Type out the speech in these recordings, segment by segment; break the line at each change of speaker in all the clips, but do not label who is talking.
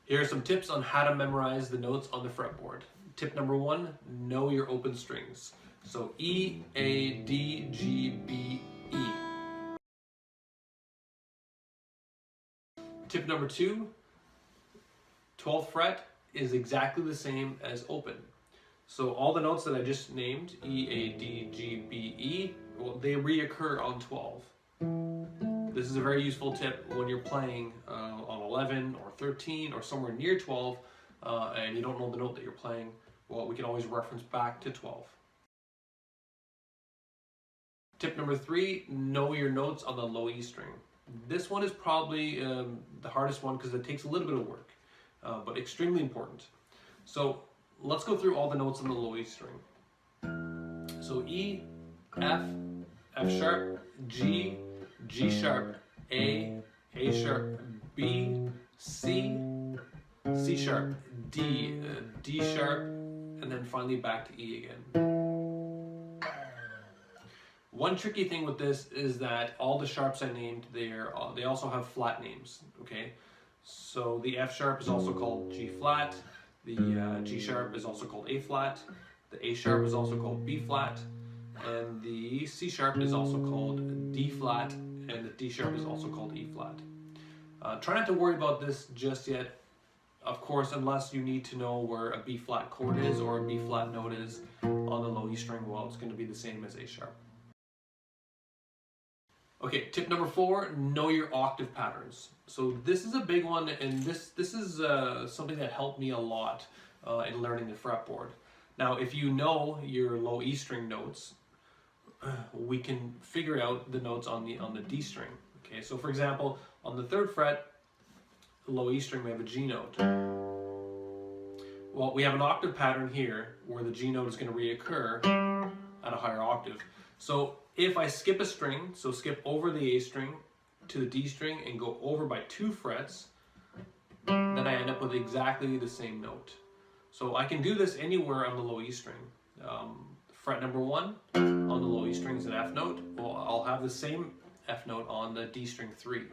Here are some tips on how to memorize the notes on the fretboard. Tip number 1, know your open strings. So E, A, D, G, B, E. Tip number 2, 12th fret is exactly the same as open. So all the notes that I just named, E, A, D, G, B, E, well, they reoccur on 12. This is a very useful tip when you're playing on 11 or 13 or somewhere near 12 and you don't know the note that you're playing. Well, we can always reference back to 12. Tip number 3, know your notes on the low E string. This one is probably the hardest one because it takes a little bit of work, but extremely important. So let's go through all the notes on the low E string. So E, F, F sharp, G, G sharp, A sharp, B, C, C sharp, D, D sharp, and then finally back to E again. One tricky thing with this is that all the sharps I named, they also have flat names, okay? So the F sharp is also called G flat, the G sharp is also called A flat, the A sharp is also called B flat, and the C sharp is also called D flat, and the D sharp is also called E flat. Try not to worry about this just yet, of course, unless you need to know where a B flat chord is or a B flat note is on the low E string. Well, it's going to be the same as A sharp. Okay, tip number 4, know your octave patterns. So this is a big one, and this is something that helped me a lot in learning the fretboard. Now, if you know your low E string notes, we can figure out the notes on the D string. Okay, so for example, on the 3rd fret, low E string, we have a G note. Well, we have an octave pattern here where the G note is going to reoccur at a higher octave. So if I skip a string, so skip over the A string to the D string and go over by 2 frets, then I end up with exactly the same note. So I can do this anywhere on the low E string. Fret number 1 on the low E string is an F note. Well, I'll have the same F note on the D string 3.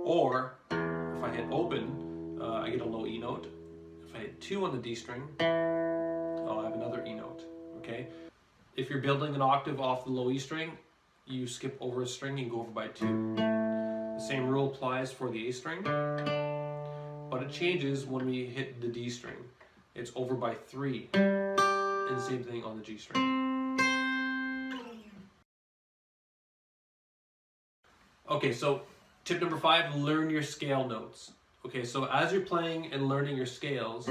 Or if I hit open, I get a low E note. If I hit 2 on the D string, I'll have another E note. Okay. If you're building an octave off the low E string, you skip over a string and go over by 2. The same rule applies for the A string, but it changes when we hit the D string. It's over by 3, and same thing on the G string. Okay, so tip number 5, learn your scale notes. Okay, so as you're playing and learning your scales,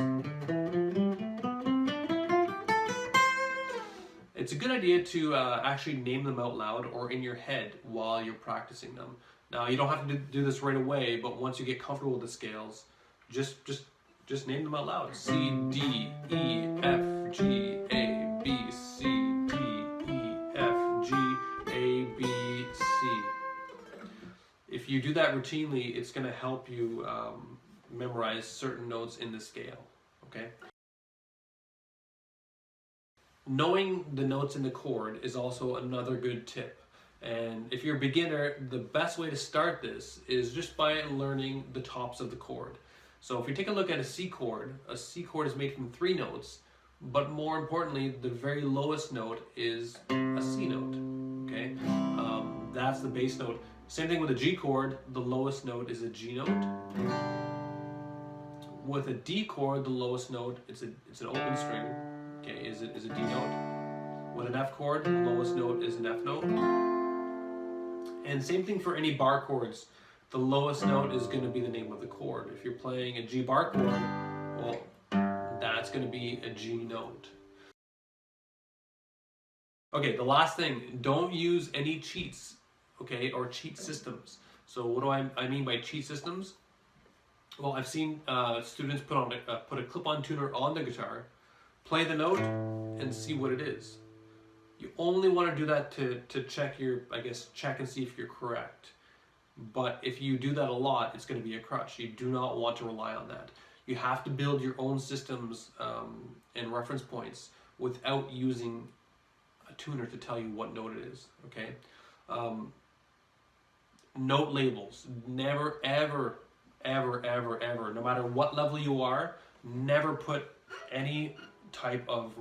it's a good idea to actually name them out loud or in your head while you're practicing them. Now, you don't have to do this right away, but once you get comfortable with the scales, just name them out loud. C, D, E, F, G, A, B, C, D, E, F, G, A, B, C. If you do that routinely, it's going to help you memorize certain notes in the scale, okay? Knowing the notes in the chord is also another good tip. And if you're a beginner, the best way to start this is just by learning the tops of the chord. So if you take a look at a C chord is made from 3 notes, but more importantly, the very lowest note is a C note, okay? That's the bass note. Same thing with a G chord, the lowest note is a G note. With a D chord, the lowest note, it's an open string. Okay, is a D note. With an F chord, the lowest note is an F note. And same thing for any bar chords. The lowest note is going to be the name of the chord. If you're playing a G bar chord, well, that's going to be a G note. Okay, the last thing, don't use any cheats, okay, or cheat systems. So what do I mean by cheat systems? Well, I've seen students put a clip-on tuner on the guitar, play the note, and see what it is. You only want to do that to check check and see if you're correct. But if you do that a lot, it's going to be a crutch. You do not want to rely on that. You have to build your own systems and reference points without using a tuner to tell you what note it is, okay? Note labels. Never, ever, ever, ever, ever, no matter what level you are, never put any type of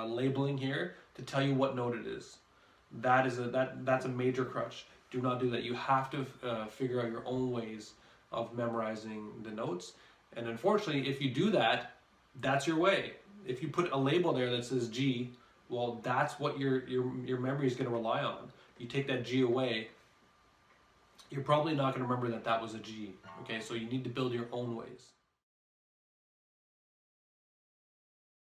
labeling here to tell you what note it is. That's a major crutch. Do not do that. You have to figure out your own ways of memorizing the notes. And unfortunately, if you do that, that's your way. If you put a label there that says G, well, that's what your memory is going to rely on. You take that G away, you're probably not going to remember that that was a G. Okay, so you need to build your own ways.